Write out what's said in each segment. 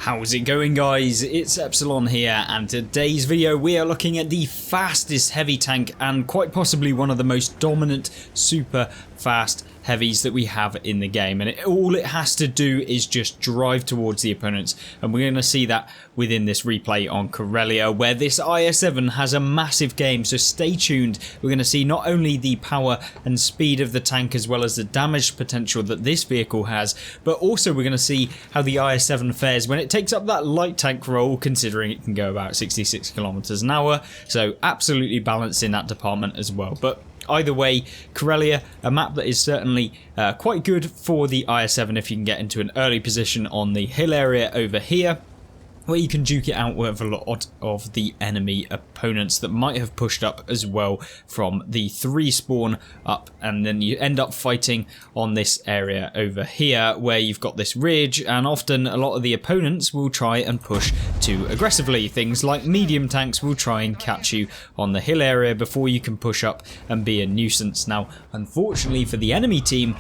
How's it going, guys? It's Epsilon here, and today's video we are looking at the fastest heavy tank and quite possibly one of the most dominant super fast heavies that we have in the game, and all it has to do is just drive towards the opponents, and we're going to see that within this replay on Corellia, where this IS7 has a massive game, so stay tuned. We're going to see not only the power and speed of the tank as well as the damage potential that this vehicle has, but also we're going to see how the IS7 fares when it takes up that light tank role, considering it can go about 66 kilometers an hour, so absolutely balanced in that department as well. But either way, Corellia, a map that is certainly quite good for the IS7 if you can get into an early position on the hill area over here, where you can duke it out with a lot of the enemy opponents that might have pushed up as well from the 3 spawn up, and then you end up fighting on this area over here where you've got this ridge, and often a lot of the opponents will try and push too aggressively. Things like medium tanks will try and catch you on the hill area before you can push up and be a nuisance. Now, unfortunately for the enemy team,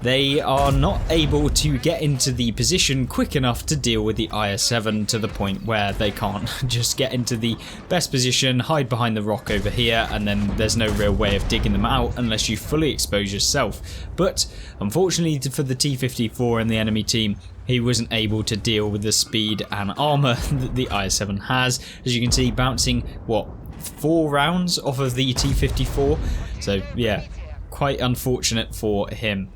they are not able to get into the position quick enough to deal with the IS7 to the point where they can't just get into the best position, hide behind the rock over here, and then there's no real way of digging them out unless you fully expose yourself. But unfortunately for the T-54 and the enemy team, he wasn't able to deal with the speed and armor that the IS7 has. As you can see, bouncing, what, 4 rounds off of the T-54? So yeah, quite unfortunate for him.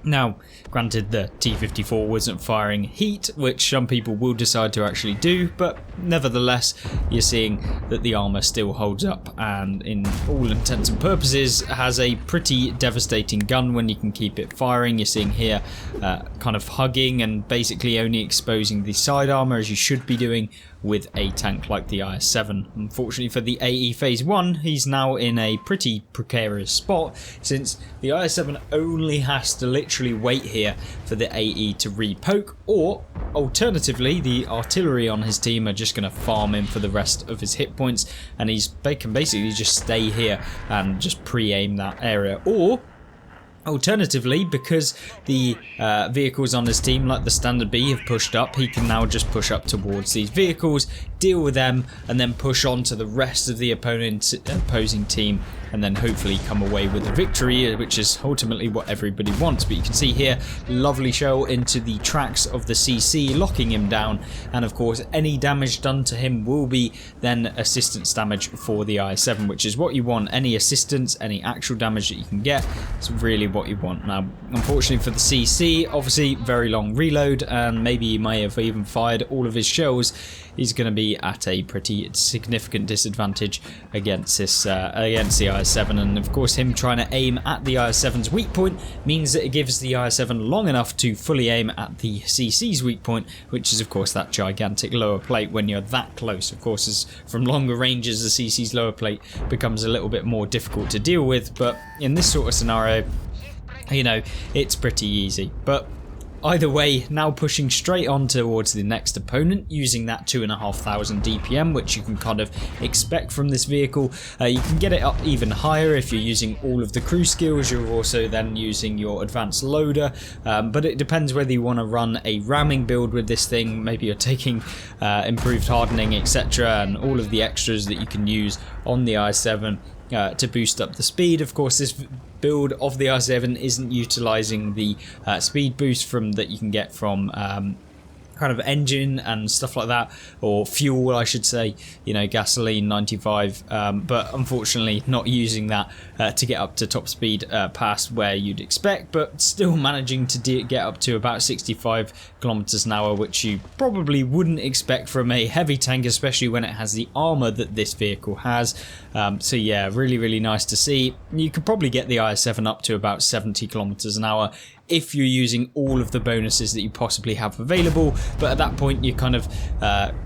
Now, granted, the T-54 wasn't firing heat, which some people will decide to actually do, but nevertheless, you're seeing that the armor still holds up, and in all intents and purposes has a pretty devastating gun when you can keep it firing. You're seeing here kind of hugging and basically only exposing the side armor, as you should be doing with a tank like the IS7. Unfortunately for the AE Phase 1, he's now in a pretty precarious spot, since the IS7 only has to literally wait here for the AE to re-poke, or alternatively the artillery on his team are just going to farm him for the rest of his hit points, and they can basically just stay here and just pre-aim that area. Or alternatively, because the vehicles on his team, like the Standard B, have pushed up, he can now just push up towards these vehicles, deal with them, and then push on to the rest of the opposing team, and then hopefully come away with a victory, which is ultimately what everybody wants. But you can see here, lovely shell into the tracks of the CC, locking him down, and of course any damage done to him will be then assistance damage for the IS7, which is what you want. Any assistance, any actual damage that you can get, it's really what you want. Now, unfortunately for the CC, obviously very long reload, and maybe he may have even fired all of his shells. He's going to be at a pretty significant disadvantage against this against the IS7, and of course him trying to aim at the IS7's weak point means that it gives the IS7 long enough to fully aim at the CC's weak point, which is of course that gigantic lower plate. When you're that close, of course, as from longer ranges, the CC's lower plate becomes a little bit more difficult to deal with, but in this sort of scenario, you know, it's pretty easy. But either way, now pushing straight on towards the next opponent using that 2,500 DPM, which you can kind of expect from this vehicle. You can get it up even higher if you're using all of the crew skills. You're also then using your advanced loader, but it depends whether you want to run a ramming build with this thing. Maybe you're taking improved hardening, etc., and all of the extras that you can use on the i7 to boost up the speed. Of course, this build of the i7 isn't utilizing the speed boost from that you can get from kind of engine and stuff like that, or fuel I should say, you know, gasoline 95, but unfortunately not using that to get up to top speed past where you'd expect, but still managing to get up to about 65 kilometers an hour, which you probably wouldn't expect from a heavy tank, especially when it has the armor that this vehicle has. So yeah, really nice to see. You could probably get the IS7 up to about 70 kilometers an hour if you're using all of the bonuses that you possibly have available, but at that point you're kind of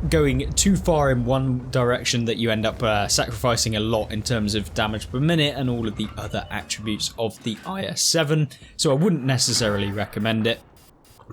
going too far in one direction that you end up sacrificing a lot in terms of damage per minute and all of the other attributes of the IS7, so I wouldn't necessarily recommend it.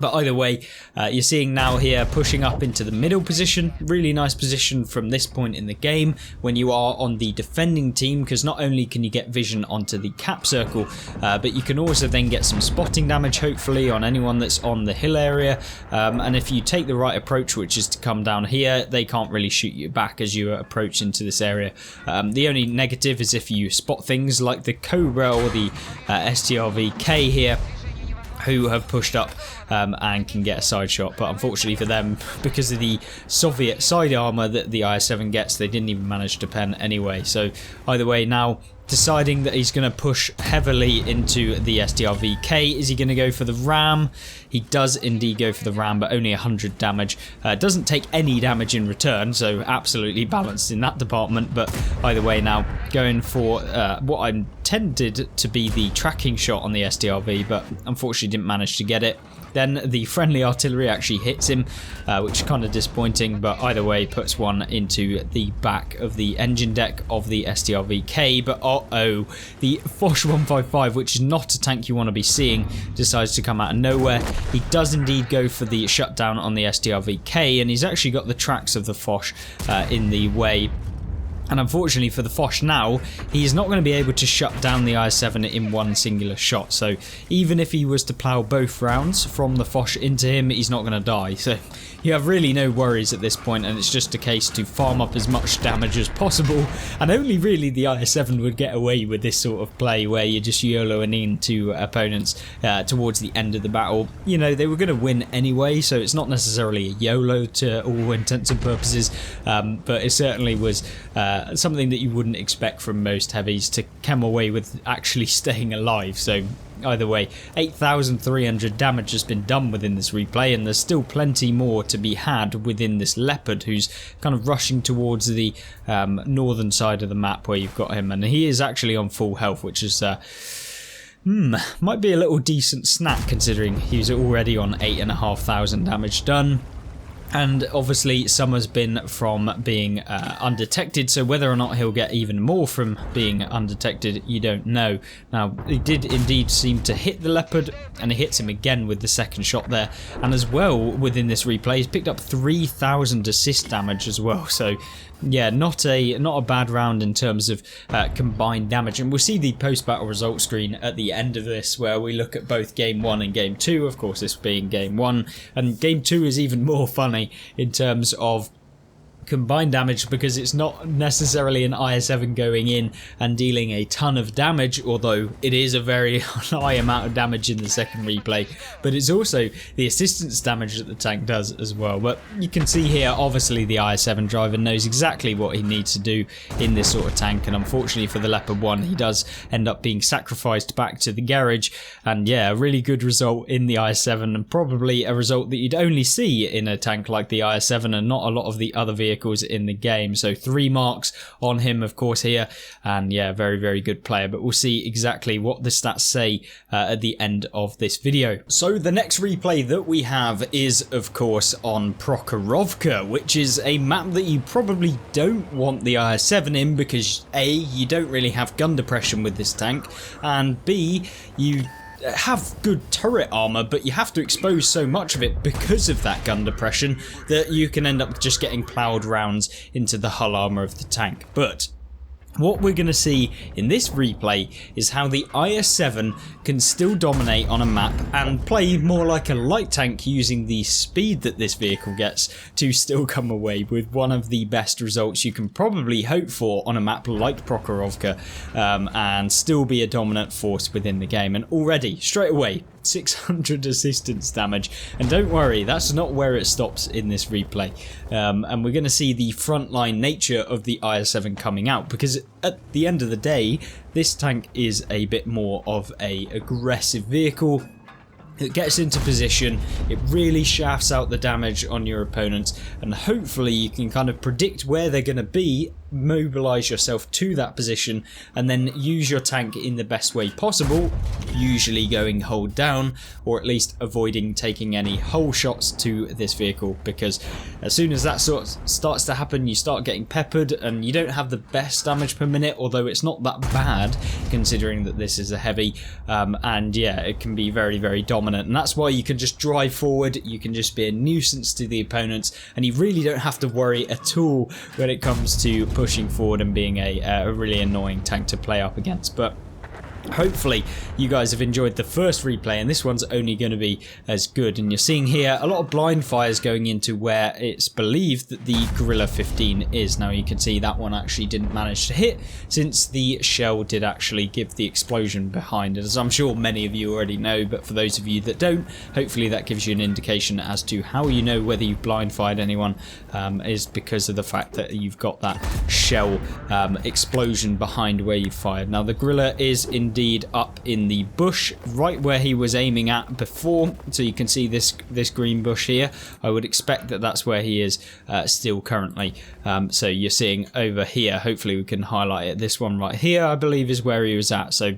But either way, you're seeing now here pushing up into the middle position. Really nice position from this point in the game when you are on the defending team, because not only can you get vision onto the cap circle, but you can also then get some spotting damage hopefully on anyone that's on the hill area. And if you take the right approach, which is to come down here, they can't really shoot you back as you approach into this area. The only negative is if you spot things like the Cobra or the STRV-K here, who have pushed up and can get a side shot, but unfortunately for them, because of the Soviet side armor that the IS7 gets, they didn't even manage to pen anyway. So either way, now deciding that he's going to push heavily into the STRV-K. Is he going to go for the ram? He does indeed go for the ram, but only 100 damage. Doesn't take any damage in return, so absolutely balanced in that department. But either way, now going for what I intended to be the tracking shot on the STRV, but unfortunately didn't manage to get it. Then the friendly artillery actually hits him, which is kind of disappointing, but either way puts one into the back of the engine deck of the STRV-K. But uh-oh, the Foch 155, which is not a tank you want to be seeing, decides to come out of nowhere. He does indeed go for the shutdown on the STRV-K, and he's actually got the tracks of the Foch in the way. And unfortunately for the Foch now, he is not going to be able to shut down the IS7 in one singular shot. So even if he was to plough both rounds from the Foch into him, he's not going to die. So you have really no worries at this point, and it's just a case to farm up as much damage as possible. And only really the IS7 would get away with this sort of play where you're just YOLOing into opponents towards the end of the battle. You know, they were going to win anyway, so it's not necessarily a YOLO to all intents and purposes, but it certainly was something that you wouldn't expect from most heavies to come away with actually staying alive. So either way, 8,300 damage has been done within this replay, and there's still plenty more to be had within this Leopard, who's kind of rushing towards the northern side of the map where you've got him, and he is actually on full health, which is might be a little decent snack considering he's already on 8,500 damage done. And obviously some has been from being undetected, so whether or not he'll get even more from being undetected, you don't know. Now, he did indeed seem to hit the Leopard, and he hits him again with the second shot there. And as well, within this replay, he's picked up 3,000 assist damage as well. So yeah, not a bad round in terms of combined damage. And we'll see the post-battle result screen at the end of this, where we look at both Game 1 and Game 2, of course this being Game 1. And Game 2 is even more funny in terms of combined damage, because it's not necessarily an IS7 going in and dealing a ton of damage, although it is a very high amount of damage in the second replay, but it's also the assistance damage that the tank does as well. But you can see here, obviously the IS7 driver knows exactly what he needs to do in this sort of tank, and unfortunately for the Leopard 1, he does end up being sacrificed back to the garage. And yeah, a really good result in the IS7, and probably a result that you'd only see in a tank like the IS7 and not a lot of the other vehicles in the game. So 3 marks on him, of course, here, and yeah, very, very good player. But we'll see exactly what the stats say at the end of this video. So the next replay that we have is, of course, on Prokhorovka, which is a map that you probably don't want the IS7 in, because A, you don't really have gun depression with this tank, and B, you have good turret armor, but you have to expose so much of it because of that gun depression that you can end up just getting ploughed rounds into the hull armor of the tank. But what we're going to see in this replay is how the IS7 can still dominate on a map and play more like a light tank, using the speed that this vehicle gets to still come away with one of the best results you can probably hope for on a map like Prokhorovka, and still be a dominant force within the game. And already, straight away, 600 assistance damage, and don't worry, that's not where it stops in this replay. And we're going to see the frontline nature of the IS7 coming out, because at the end of the day, this tank is a bit more of a aggressive vehicle. It gets into position, it really shafts out the damage on your opponents, and hopefully you can kind of predict where they're going to be mobilize yourself to that position and then use your tank in the best way possible, usually going hold down, or at least avoiding taking any hull shots to this vehicle, because as soon as that sort of starts to happen, you start getting peppered and you don't have the best damage per minute, although it's not that bad considering that this is a heavy, and yeah, it can be very, very dominant, and that's why you can just drive forward, you can just be a nuisance to the opponents, and you really don't have to worry at all when it comes to pushing forward and being a really annoying tank to play up against. But hopefully you guys have enjoyed the first replay, and this one's only going to be as good. And you're seeing here a lot of blind fires going into where it's believed that the Gorilla 15 is. Now you can see that one actually didn't manage to hit, since the shell did actually give the explosion behind it, as I'm sure many of you already know, but for those of you that don't, hopefully that gives you an indication as to how you know whether you've blind fired anyone, is because of the fact that you've got that shell explosion behind where you fired. Now the Gorilla is indeed up in the bush right where he was aiming at before, so you can see this green bush here. I would expect that that's where he is still currently, so you're seeing over here, hopefully we can highlight it, this one right here I believe is where he was at. So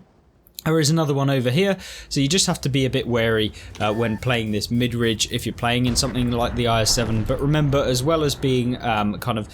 there is another one over here, so you just have to be a bit wary when playing this mid-ridge if you're playing in something like the IS7. But remember, as well as being kind of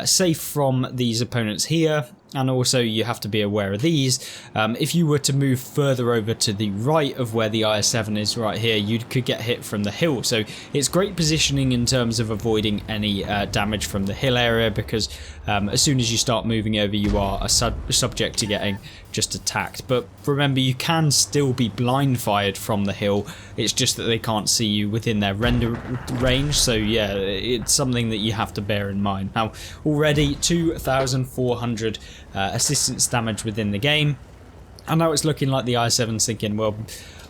safe from these opponents here, and also you have to be aware of these, if you were to move further over to the right of where the IS7 is right here, you could get hit from the hill. So it's great positioning in terms of avoiding any damage from the hill area, because as soon as you start moving over, you are subject to getting just attacked. But remember, you can still be blind fired from the hill, it's just that they can't see you within their render range. So yeah, it's something that you have to bear in mind. Now already 2,400 assistance damage within the game, and now it's looking like the i7's thinking, well,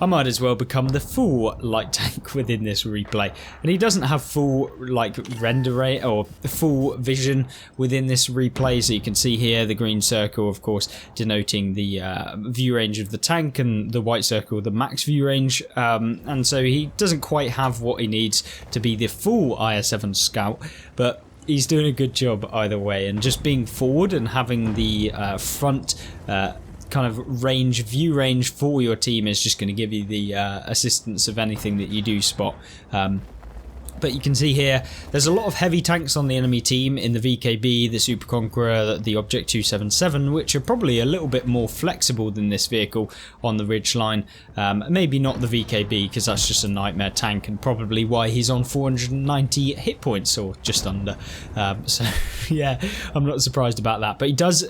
I might as well become the full light tank within this replay. And he doesn't have full like render rate or full vision within this replay, so you can see here the green circle of course denoting the view range of the tank, and the white circle the max view range, and so he doesn't quite have what he needs to be the full IS7 scout, but he's doing a good job either way. And just being forward and having the front kind of view range for your team is just going to give you the assistance of anything that you do spot. But you can see here there's a lot of heavy tanks on the enemy team in the VKB, the Super Conqueror, the Object 277, which are probably a little bit more flexible than this vehicle on the ridgeline. Maybe not the VKB, because that's just a nightmare tank, and probably why he's on 490 hit points or just under. So yeah, I'm not surprised about that. But he does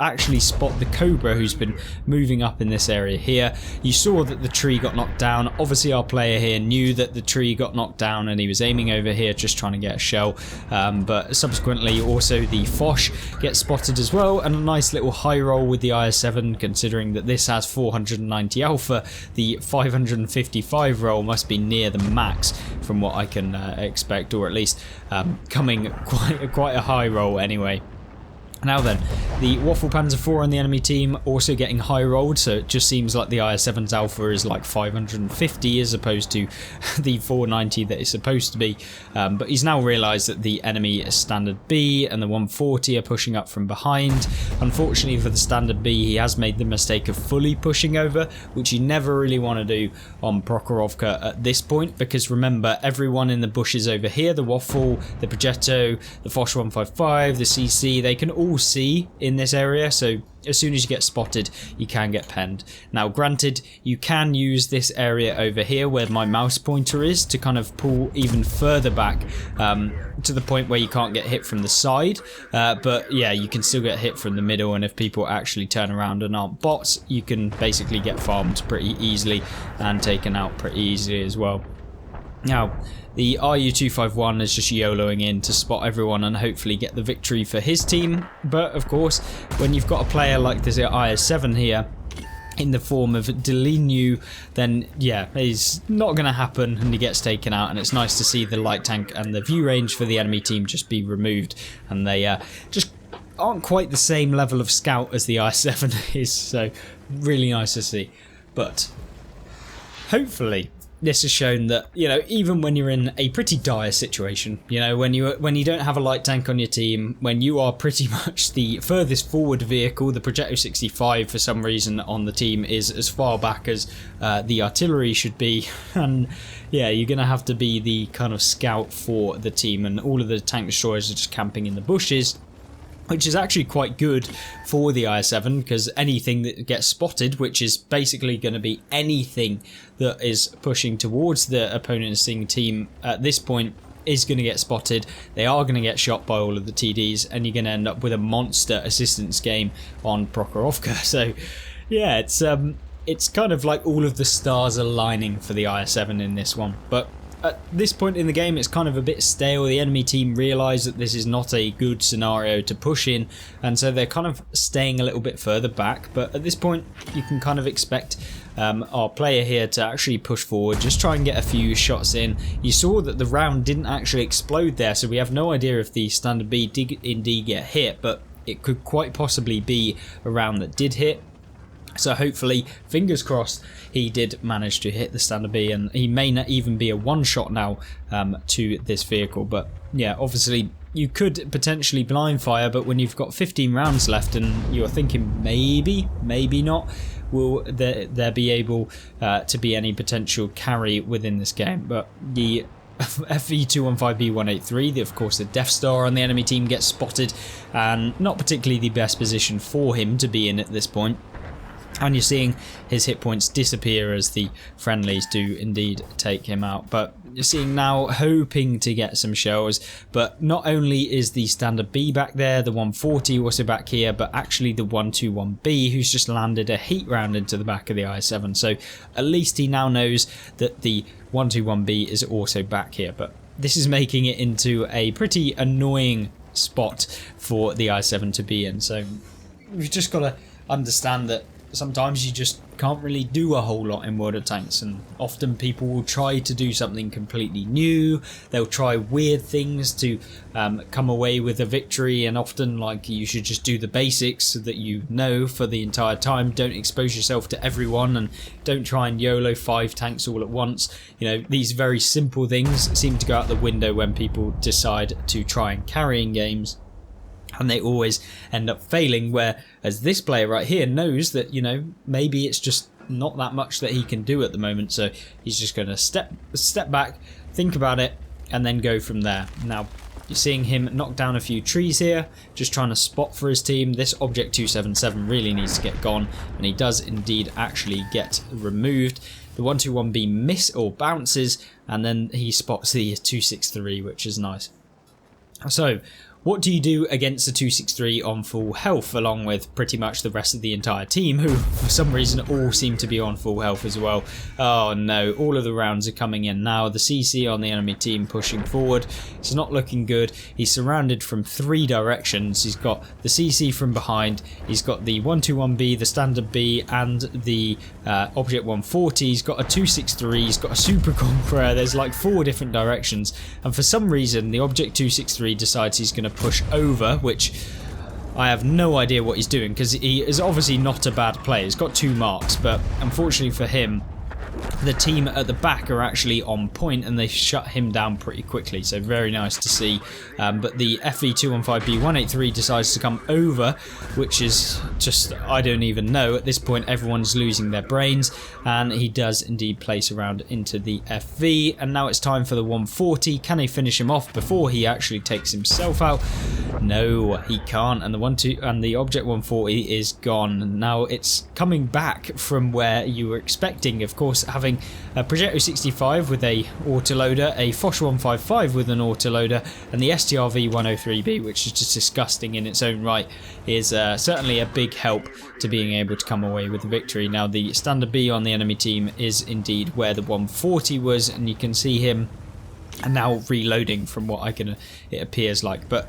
actually spot the Cobra, who's been moving up in this area here. You saw that the tree got knocked down. Obviously our player here knew that the tree got knocked down, and he was aiming over here just trying to get a shell, but subsequently also the Foch gets spotted as well, and a nice little high roll with the IS7, considering that this has 490 alpha. The 555 roll must be near the max from what I can expect, or at least coming quite a high roll anyway. Now then, the Waffle Panzer IV on the enemy team also getting high rolled, so it just seems like the IS7's alpha is like 550 as opposed to the 490 that it's supposed to be. But he's now realised that the enemy Standard B and the 140 are pushing up from behind. Unfortunately for the Standard B, he has made the mistake of fully pushing over, which you never really want to do on Prokhorovka at this point, because remember, everyone in the bushes over here, the Waffle, the Progetto, the Foch 155, the CC, they can all see in this area, so as soon as you get spotted you can get penned. Now granted, you can use this area over here where my mouse pointer is to kind of pull even further back to the point where you can't get hit from the side, but yeah, you can still get hit from the middle, and if people actually turn around and aren't bots, you can basically get farmed pretty easily and taken out pretty easily as well. Now, the RU-251 is just YOLOing in to spot everyone and hopefully get the victory for his team. But of course, when you've got a player like this IS7 here in the form of Delinu, then yeah, it's not going to happen and he gets taken out. And it's nice to see the light tank and the view range for the enemy team just be removed, and they just aren't quite the same level of scout as the IS7 is, so really nice to see. But hopefully this has shown that, you know, even when you're in a pretty dire situation, you know, when you don't have a light tank on your team, when you are pretty much the furthest forward vehicle, the Projecto 65 for some reason on the team is as far back as the artillery should be, and yeah, you're going to have to be the kind of scout for the team, and all of the tank destroyers are just camping in the bushes, which is actually quite good for the IS7, because anything that gets spotted, which is basically going to be anything that is pushing towards the opponent's team at this point, is going to get spotted. They are going to get shot by all of the TDs, and you're going to end up with a monster assistance game on Prokhorovka. So yeah, it's kind of like all of the stars aligning for the IS7 in this one. But at this point in the game, it's kind of a bit stale. The enemy team realise that this is not a good scenario to push in, and so they're kind of staying a little bit further back. But at this point, you can kind of expect our player here to actually push forward, just try and get a few shots in. You saw that the round didn't actually explode there, so we have no idea if the standard B did indeed get hit, but it could quite possibly be a round that did hit. So hopefully, fingers crossed, he did manage to hit the standard B, and he may not even be a one-shot now to this vehicle. But yeah, obviously you could potentially blind fire, but when you've got 15 rounds left and you're thinking maybe not, will there be able to be any potential carry within this game? But the FV215B183, of course the Death Star on the enemy team, gets spotted, and not particularly the best position for him to be in at this point. And you're seeing his hit points disappear as the friendlies do indeed take him out. But you're seeing now hoping to get some shells. But not only is the standard B back there, the 140 also back here, but actually the 121B, who's just landed a heat round into the back of the IS7. So at least he now knows that the 121B is also back here. But this is making it into a pretty annoying spot for the IS7 to be in. So we've just got to understand that sometimes you just can't really do a whole lot in World of Tanks, and often people will try to do something completely new. They'll try weird things to come away with a victory, and often, like, you should just do the basics so that you know for the entire time. Don't expose yourself to everyone, and don't try and YOLO 5 tanks all at once. You know, these very simple things seem to go out the window when people decide to try and carry in games. And they always end up failing, whereas this player right here knows that, you know, maybe it's just not that much that he can do at the moment. So he's just going to step back, think about it, and then go from there. Now, you're seeing him knock down a few trees here, just trying to spot for his team. This Object 277 really needs to get gone, and he does indeed actually get removed. The 121B miss or bounces, and then he spots the 263, which is nice. So what do you do against the 263 on full health, along with pretty much the rest of the entire team, who for some reason all seem to be on full health as well? Oh no, all of the rounds are coming in now. The CC on the enemy team pushing forward. It's not looking good. He's surrounded from 3 directions. He's got the CC from behind. He's got the 121B, the standard B, and the Object 140. He's got a 263. He's got a Super Conqueror. There's like 4 different directions. And for some reason, the Object 263 decides he's going to push over, which I have no idea what he's doing, because he is obviously not a bad player. He's got 2 marks, but unfortunately for him, the team at the back are actually on point, and they shut him down pretty quickly, so very nice to see. But the FV215B183 decides to come over, which is just, I don't even know. At this point, everyone's losing their brains, and he does indeed place around into the FV, and now it's time for the 140. Can he finish him off before he actually takes himself out? No, he can't, and the Object 140 is gone. Now it's coming back from where you were expecting, of course, having a Projecto 65 with a autoloader, a Foch 155 with an autoloader, and the STRV 103B, which is just disgusting in its own right, is certainly a big help to being able to come away with the victory. Now the standard B on the enemy team is indeed where the 140 was, and you can see him now reloading from what it appears like. But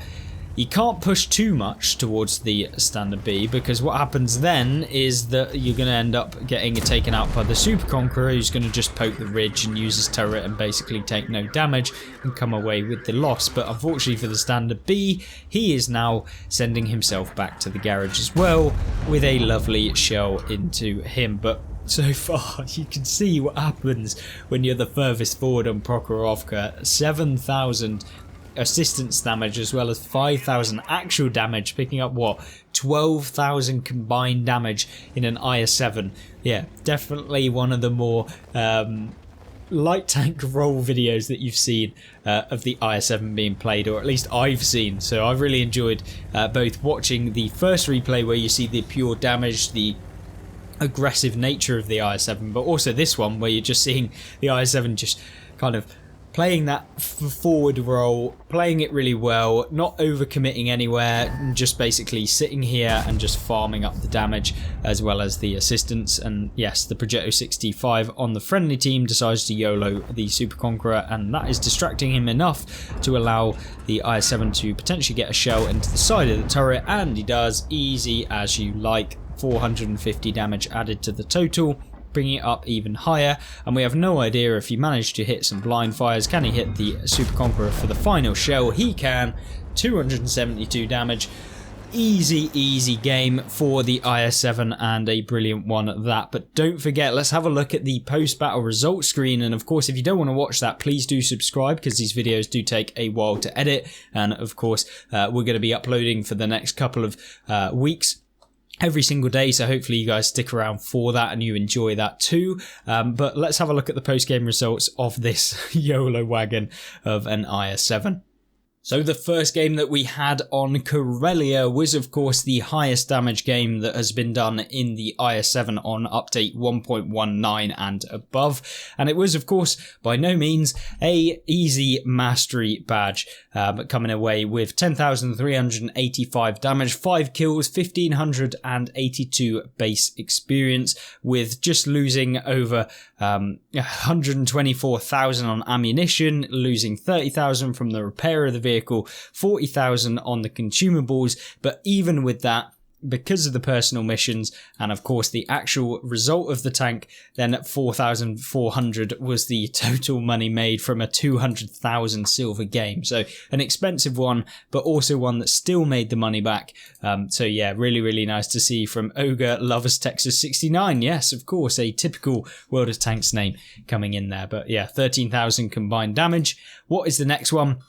you can't push too much towards the standard B, because what happens then is that you're going to end up getting taken out by the Super Conqueror, who's going to just poke the ridge and use his turret and basically take no damage and come away with the loss. But unfortunately for the standard B, he is now sending himself back to the garage as well, with a lovely shell into him. But so far, you can see what happens when you're the furthest forward on Prokhorovka. 7,000 assistance damage as well as 5,000 actual damage, picking up what, 12,000 combined damage in an IS7. Yeah, definitely one of the more light tank roll videos that you've seen of the IS7 being played, or at least I've seen. So I've really enjoyed both watching the first replay where you see the pure damage, the aggressive nature of the IS7, but also this one where you're just seeing the IS7 just kind of playing that forward role, playing it really well, not overcommitting anywhere, and just basically sitting here and just farming up the damage as well as the assistance. And yes, the Projecto 65 on the friendly team decides to YOLO the Super Conqueror, and that is distracting him enough to allow the IS7 to potentially get a shell into the side of the turret, and he does, easy as you like. 450 damage added to the total, bringing it up even higher, and we have no idea if he managed to hit some blind fires. Can he hit the Super Conqueror for the final shell? He can. 272 damage. Easy game for the IS7, and a brilliant one at that. But don't forget, let's have a look at the post-battle results screen, and of course if you don't want to watch that, please do subscribe, because these videos do take a while to edit, and of course we're going to be uploading for the next couple of weeks every single day, so hopefully you guys stick around for that and you enjoy that too. But let's have a look at the post-game results of this YOLO wagon of an IS7. So the first game that we had on Corellia was of course the highest damage game that has been done in the IS7 on update 1.19 and above, and it was of course by no means a easy mastery badge, but coming away with 10,385 damage, 5 kills, 1,582 base experience, with just losing over 124,000 on ammunition, losing 30,000 from the repair of the vehicle, 40,000 on the consumables. But even with that, because of the personal missions and of course the actual result of the tank, then 4,400 was the total money made from a 200,000 silver game. So an expensive one, but also one that still made the money back. So yeah, really nice to see from Ogre Lovers Texas 69. Yes, of course, a typical World of Tanks name coming in there. But yeah, 13,000 combined damage. What is the next one?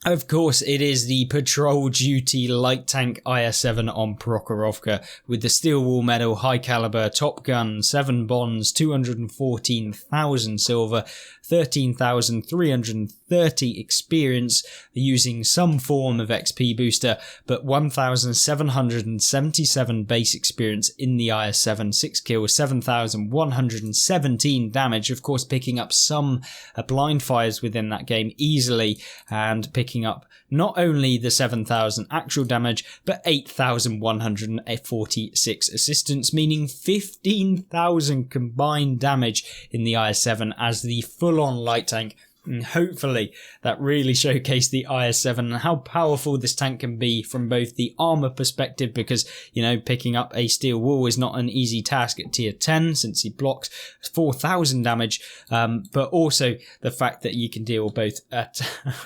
Of course, it is the Patrol Duty Light Tank IS7 on Prokhorovka, with the Steel Wall Medal, High Caliber, Top Gun, 7 bonds, 214,000 silver, 13,330 experience, using some form of XP booster, but 1,777 base experience in the IS7, 6 kills, 7,117 damage, of course picking up some blind fires within that game easily, and picking up not only the 7,000 actual damage, but 8,146 assistance, meaning 15,000 combined damage in the IS7 as the full-on light tank. And hopefully that really showcased the IS7 and how powerful this tank can be from both the armor perspective, because, you know, picking up a steel wall is not an easy task at tier 10 since he blocks 4,000 damage, but also the fact that you can deal both at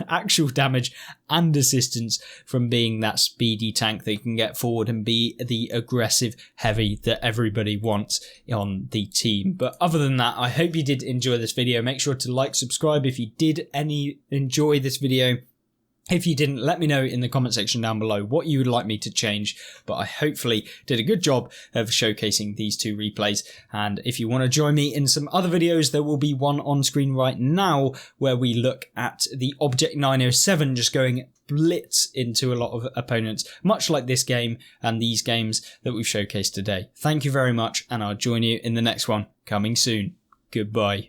actual damage and assistance from being that speedy tank that can get forward and be the aggressive heavy that everybody wants on the team. But other than that, I hope you did enjoy this video. Make sure to like, subscribe if you did enjoy this video. If you didn't, let me know in the comment section down below what you would like me to change, but I hopefully did a good job of showcasing these two replays. And if you want to join me in some other videos, there will be one on screen right now where we look at the Object 907 just going blitz into a lot of opponents, much like this game and these games that we've showcased today. Thank you very much, and I'll join you in the next one coming soon. Goodbye.